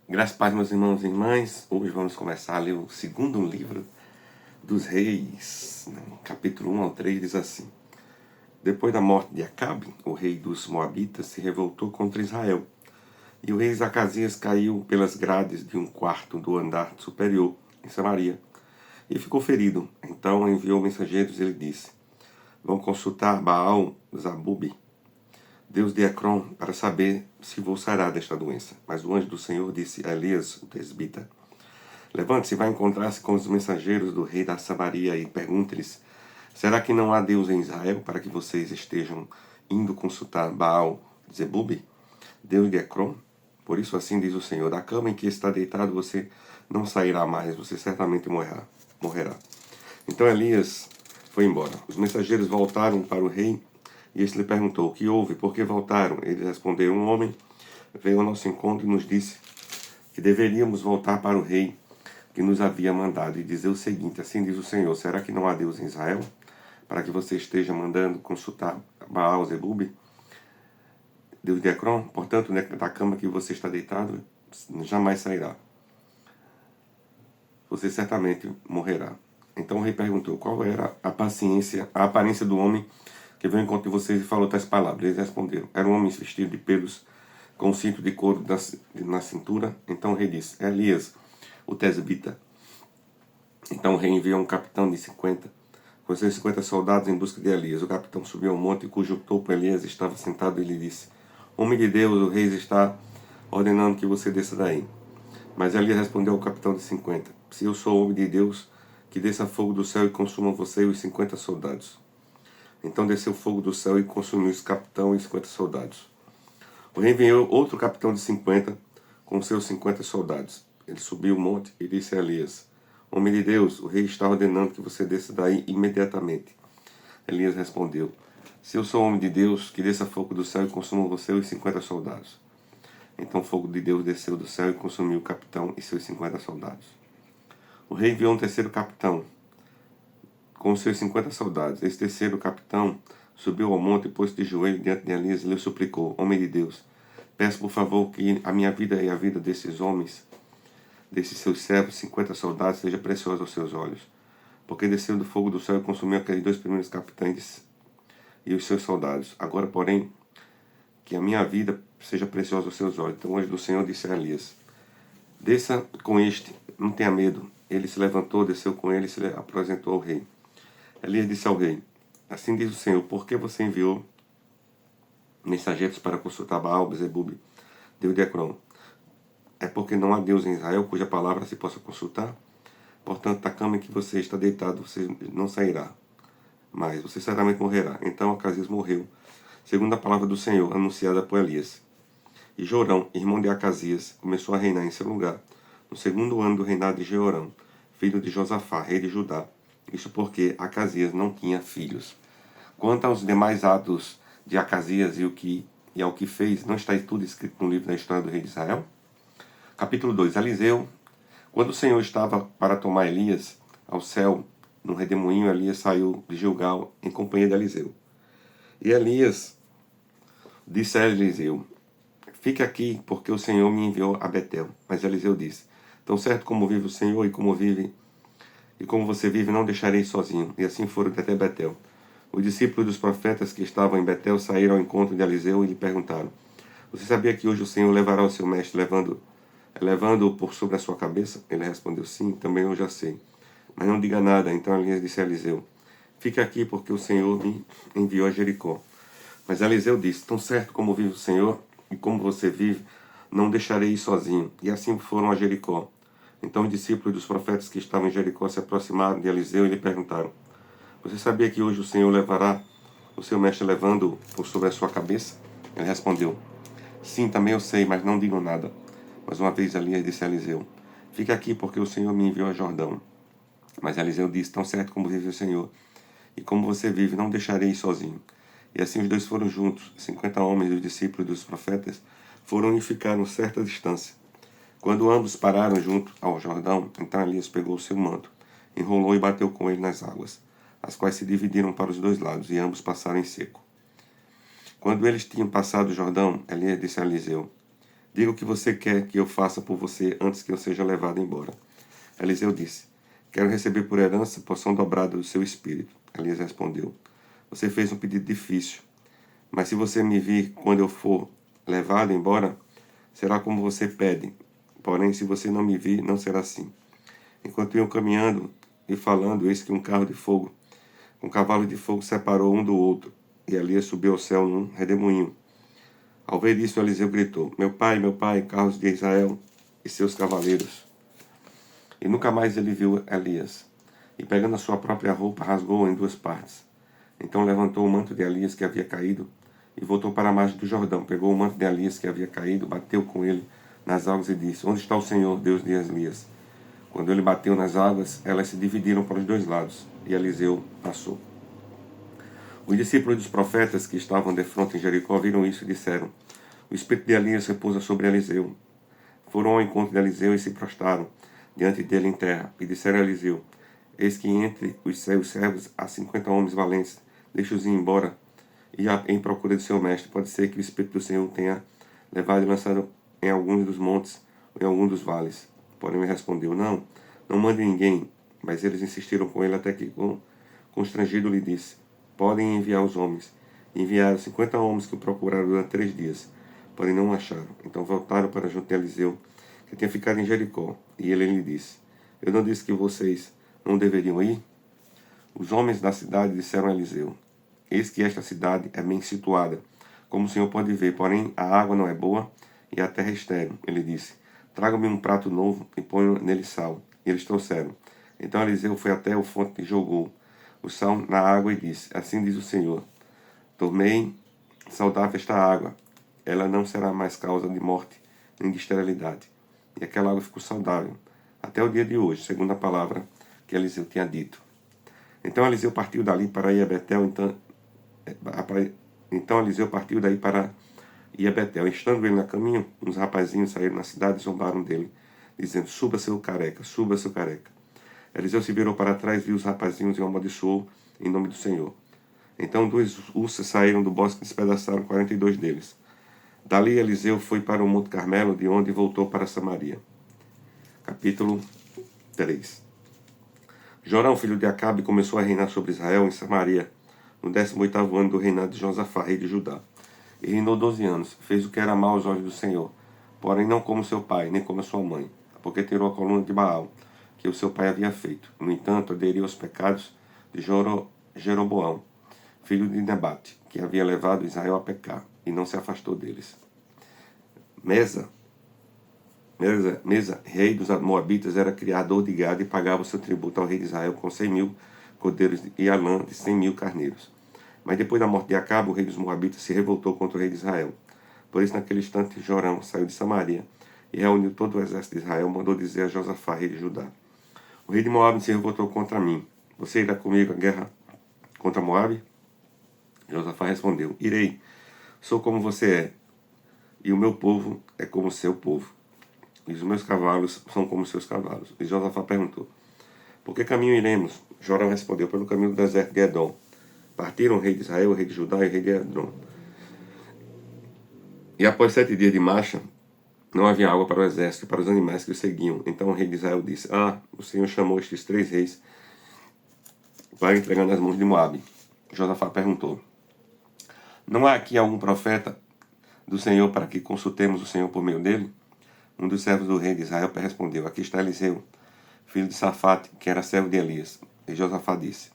Graças a Deus, meus irmãos e irmãs. Hoje vamos começar a ler o segundo livro dos Reis. Capítulo 1 ao 3 diz assim: Depois da morte de Acabe, o rei dos Moabitas se revoltou contra Israel. E o rei Zacasias caiu pelas grades de um quarto do andar superior, em Samaria, e ficou ferido. Então enviou mensageiros e lhe disse: Vão consultar Baal Zabube, Deus de Ecrom, para saber se vou sarar desta doença. Mas o anjo do Senhor disse a Elias, o tesbita: Levante-se e vá encontrar-se com os mensageiros do rei da Samaria e pergunte-lhes: Será que não há Deus em Israel para que vocês estejam indo consultar Baal Zebub, Deus de Ecrom? Por isso assim diz o Senhor: Da cama em que está deitado você não sairá mais, você certamente morrerá. Então Elias foi embora. Os mensageiros voltaram para o rei e este lhe perguntou: O que houve? Por que voltaram? Eles responderam: Um homem veio ao nosso encontro e nos disse que deveríamos voltar para o rei que nos havia mandado e dizer o seguinte: Assim diz o Senhor: Será que não há Deus em Israel para que você esteja mandando consultar Baal Zebub, Deus de Ecrom? Portanto, da cama que você está deitado jamais sairá. Você certamente morrerá. Então o rei perguntou: Qual era a aparência do homem que veio ao encontro de vocês e falou tais palavras? Eles responderam: Era um homem vestido de pelos, com um cinto de couro na cintura. Então o rei disse: É Elias, o tesbita. Então o rei enviou um capitão de 50, com seus 50 soldados em busca de Elias. O capitão subiu ao monte, cujo topo Elias estava sentado, e lhe disse: Homem de Deus, o rei está ordenando que você desça daí. Mas Elias respondeu ao capitão de 50: Se eu sou homem de Deus, que desça fogo do céu e consuma você e os 50 soldados. Então desceu fogo do céu e consumiu esse capitão e os 50 soldados. O rei enviou outro capitão de 50 com seus 50 soldados. Ele subiu o monte e disse a Elias: Homem de Deus, o rei está ordenando que você desça daí imediatamente. Elias respondeu: Se eu sou homem de Deus, que desça fogo do céu e consuma você e os 50 soldados. Então o fogo de Deus desceu do céu e consumiu o capitão e seus 50 soldados. O rei enviou um terceiro capitão com seus 50 soldados. Esse terceiro capitão subiu ao monte e pôs-se de joelho diante de Elias e lhe suplicou: Homem de Deus, peço por favor que a minha vida e a vida desses homens, desses seus servos, 50 soldados, seja preciosa aos seus olhos. Porque desceu do fogo do céu e consumiu aqueles dois primeiros capitães e os seus soldados. Agora, porém, que a minha vida seja preciosa aos seus olhos. Então o anjo do Senhor disse a Elias: Desça com este, não tenha medo. Ele se levantou, desceu com ele e se apresentou ao rei. Elias disse ao rei: Assim diz o Senhor: Por que você enviou mensageiros para consultar Baal Zebub, Deus de Ecrom? É porque não há Deus em Israel cuja palavra se possa consultar? Portanto, da cama em que você está deitado, você não sairá, mas você certamente morrerá. Então Acasias morreu, segundo a palavra do Senhor, anunciada por Elias. E Jorão, irmão de Acasias, começou a reinar em seu lugar, no segundo ano do reinado de Jeorão, filho de Josafá, rei de Judá. Isso porque Acasias não tinha filhos. Quanto aos demais atos de Acasias e ao que fez, não está tudo escrito no livro da história do rei de Israel? Capítulo 2. Eliseu. Quando o Senhor estava para tomar Elias ao céu, no redemoinho, Elias saiu de Gilgal em companhia de Eliseu. E Elias disse a Eliseu: Fique aqui, porque o Senhor me enviou a Betel. Mas Eliseu disse: Tão certo como vive o Senhor e como você vive, não deixarei sozinho. E assim foram até Betel. Os discípulos dos profetas que estavam em Betel saíram ao encontro de Eliseu e lhe perguntaram: Você sabia que hoje o Senhor levará o seu mestre levando-o por sobre a sua cabeça? Ele respondeu: Sim, também eu já sei. Mas não diga nada. Então Elias disse a Eliseu: Fique aqui, porque o Senhor me enviou a Jericó. Mas Eliseu disse: Tão certo como vive o Senhor e como você vive, não deixarei ir sozinho. E assim foram a Jericó. Então os discípulos dos profetas que estavam em Jericó se aproximaram de Eliseu e lhe perguntaram: Você sabia que hoje o Senhor levará o seu mestre levando por sobre a sua cabeça? Ele respondeu: Sim, também eu sei, mas não digo nada. Mas uma vez Elias disse a Eliseu: Fique aqui, porque o Senhor me enviou a Jordão. Mas Eliseu disse: Tão certo como vive o Senhor e como você vive, não deixarei ir sozinho. E assim os dois foram juntos. 50 homens dos discípulos dos profetas foram e ficaram certa distância. Quando ambos pararam junto ao Jordão, então Elias pegou o seu manto, enrolou e bateu com ele nas águas, as quais se dividiram para os dois lados, e ambos passaram em seco. Quando eles tinham passado o Jordão, Elias disse a Eliseu: Diga o que você quer que eu faça por você antes que eu seja levado embora. Eliseu disse: Quero receber por herança a porção dobrada do seu espírito. Elias respondeu: Você fez um pedido difícil, mas se você me vir quando eu for levado embora, será como você pede. Porém, se você não me vir, não será assim. Enquanto iam caminhando e falando, eis que um carro de fogo, um cavalo de fogo separou um do outro, e Elias subiu ao céu num redemoinho. Ao ver isso, Eliseu gritou: meu pai, carros de Israel e seus cavaleiros. E nunca mais ele viu Elias. E pegando a sua própria roupa, rasgou-a em duas partes. Então levantou o manto de Elias que havia caído e voltou para a margem do Jordão. Pegou o manto de Elias que havia caído, bateu com ele nas águas e disse: Onde está o Senhor, Deus de Elias? Quando ele bateu nas águas, elas se dividiram para os dois lados, e Eliseu passou. Os discípulos dos profetas que estavam de frente em Jericó viram isso e disseram: O espírito de Elias repousa sobre Eliseu. Foram ao encontro de Eliseu e se prostraram diante dele em terra, e disseram a Eliseu: Eis que entre os seus servos há 50 homens valentes, deixa-os ir embora e em procura de seu mestre. Pode ser que o Espírito do Senhor tenha levado e lançado em alguns dos montes ou em algum dos vales. Porém ele respondeu: Não, não mande ninguém. Mas eles insistiram com ele até que, constrangido, lhe disse: Podem enviar os homens. E enviaram 50 homens que o procuraram durante 3 dias, porém não o acharam. Então voltaram para junto de Eliseu, que tinha ficado em Jericó. E ele lhe disse: Eu não disse que vocês não deveriam ir? Os homens da cidade disseram a Eliseu: Eis que esta cidade é bem situada, como o senhor pode ver, porém a água não é boa e a terra é estéril. Ele disse: Traga-me um prato novo e ponham nele sal. E eles trouxeram. Então Eliseu foi até o fonte e jogou o sal na água e disse: Assim diz o Senhor: Tomei saudável esta água. Ela não será mais causa de morte nem de esterilidade. E aquela água ficou saudável até o dia de hoje, segundo a palavra que Eliseu tinha dito. Então Eliseu partiu dali para ir a Betel. Então Eliseu partiu daí para ir a Betel. Estando ele no caminho, uns rapazinhos saíram na cidade e zombaram dele, dizendo: Suba, seu careca, suba, seu careca. Eliseu se virou para trás, viu os rapazinhos e o amaldiçoou em nome do Senhor. Então 2 ursas saíram do bosque e despedaçaram 42 deles. Dali Eliseu foi para o Monte Carmelo, de onde voltou para Samaria. Capítulo 3. Jorão, filho de Acabe, começou a reinar sobre Israel em Samaria, no 18º ano do reinado de Josafá, rei de Judá. E reinou 12 anos. Fez o que era mal aos olhos do Senhor, porém não como seu pai, nem como sua mãe, porque tirou a coluna de Baal, que o seu pai havia feito. No entanto, aderiu aos pecados de Jeroboão, filho de Nebate, que havia levado Israel a pecar, e não se afastou deles. Mesa, rei dos Moabitas, era criador de gado e pagava o seu tributo ao rei de Israel com 100.000 cordeiros e a lã de 100.000 carneiros. Mas depois da morte de Acabe, o rei dos Moabitas se revoltou contra o rei de Israel. Por isso, naquele instante, Jorão saiu de Samaria e reuniu todo o exército de Israel, mandou dizer a Josafá, rei de Judá: O rei de Moabe se revoltou contra mim. Você irá comigo à guerra contra Moabe? Josafá respondeu: Irei. Sou como você é, e o meu povo é como o seu povo, e os meus cavalos são como os seus cavalos. E Josafá perguntou: Por que caminho iremos? Jorão respondeu: Pelo caminho do deserto de Edom. Partiram o rei de Israel, o rei de Judá e o rei de Edom. E após 7 dias de marcha, não havia água para o exército e para os animais que o seguiam. Então o rei de Israel disse: o Senhor chamou estes 3 reis para entregar nas mãos de Moabe. Josafá perguntou: Não há aqui algum profeta do Senhor para que consultemos o Senhor por meio dele? Um dos servos do rei de Israel respondeu: Aqui está Eliseu, filho de Safate, que era servo de Elias. E Josafá disse: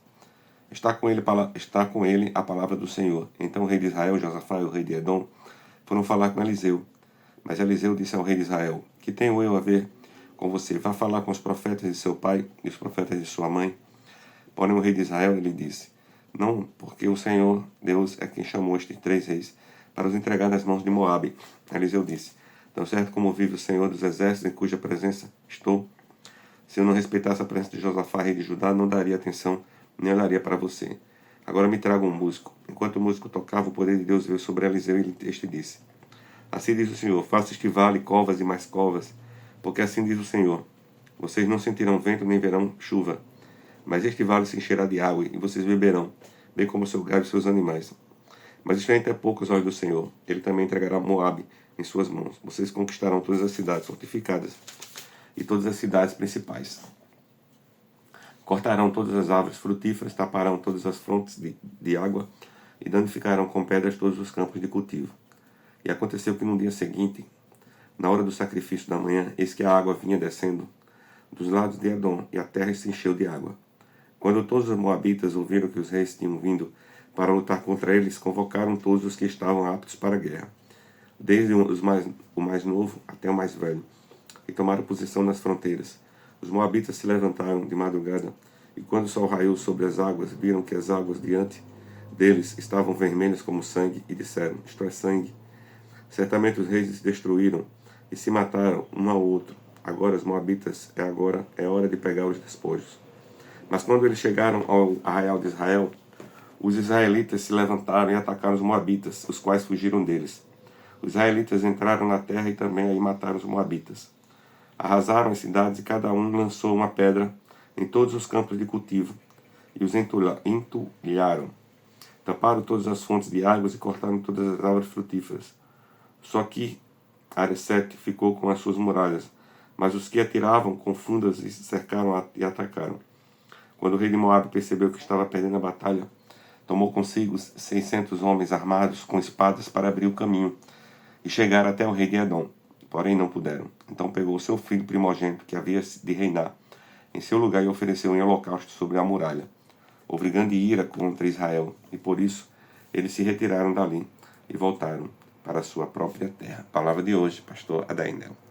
Está com ele a palavra do Senhor. Então o rei de Israel, Josafá e o rei de Edom foram falar com Eliseu. Mas Eliseu disse ao rei de Israel: Que tenho eu a ver com você? Vá falar com os profetas de seu pai e os profetas de sua mãe. Porém o rei de Israel lhe disse: Não, porque o Senhor Deus é quem chamou estes 3 reis para os entregar nas mãos de Moabe. Eliseu disse: Tão certo como vive o Senhor dos exércitos, em cuja presença estou, se eu não respeitasse a presença de Josafá, rei de Judá, não daria atenção, nem olharia para você. Agora me traga um músico. Enquanto o músico tocava, o poder de Deus veio sobre Eliseu e este disse: Assim diz o Senhor: Faça este vale, covas e mais covas, porque assim diz o Senhor: Vocês não sentirão vento nem verão chuva, mas este vale se encherá de água e vocês beberão, bem como o seu gado e seus animais. Mas estranho até pouco aos olhos do Senhor. Ele também entregará Moabe em suas mãos. Vocês conquistarão todas as cidades fortificadas e todas as cidades principais. Cortarão todas as árvores frutíferas, taparão todas as fontes de água e danificarão com pedras todos os campos de cultivo. E aconteceu que no dia seguinte, na hora do sacrifício da manhã, eis que a água vinha descendo dos lados de Edom, e a terra se encheu de água. Quando todos os moabitas ouviram que os reis tinham vindo para lutar contra eles, convocaram todos os que estavam aptos para a guerra, desde o mais novo até o mais velho, e tomaram posição nas fronteiras. Os moabitas se levantaram de madrugada, e quando o sol raiou sobre as águas, viram que as águas diante deles estavam vermelhas como sangue, e disseram: isto é sangue. Certamente os reis se destruíram e se mataram um ao outro. Agora os moabitas é hora de pegar os despojos. Mas quando eles chegaram ao arraial de Israel, os israelitas se levantaram e atacaram os moabitas, os quais fugiram deles. Os israelitas entraram na terra e também aí mataram os moabitas. Arrasaram as cidades e cada um lançou uma pedra em todos os campos de cultivo e os entulharam. Taparam todas as fontes de águas e cortaram todas as árvores frutíferas. Só que Aresete ficou com as suas muralhas, mas os que atiravam com fundas cercaram e atacaram. Quando o rei de Moabe percebeu que estava perdendo a batalha, tomou consigo 600 homens armados com espadas para abrir o caminho e chegar até o rei de Edom. Porém não puderam. Então pegou seu filho primogênito, que havia de reinar, em seu lugar e ofereceu em holocausto sobre a muralha. Houve grande ira contra Israel, e por isso eles se retiraram dali e voltaram para a sua própria terra. Palavra de hoje, pastor Adainel.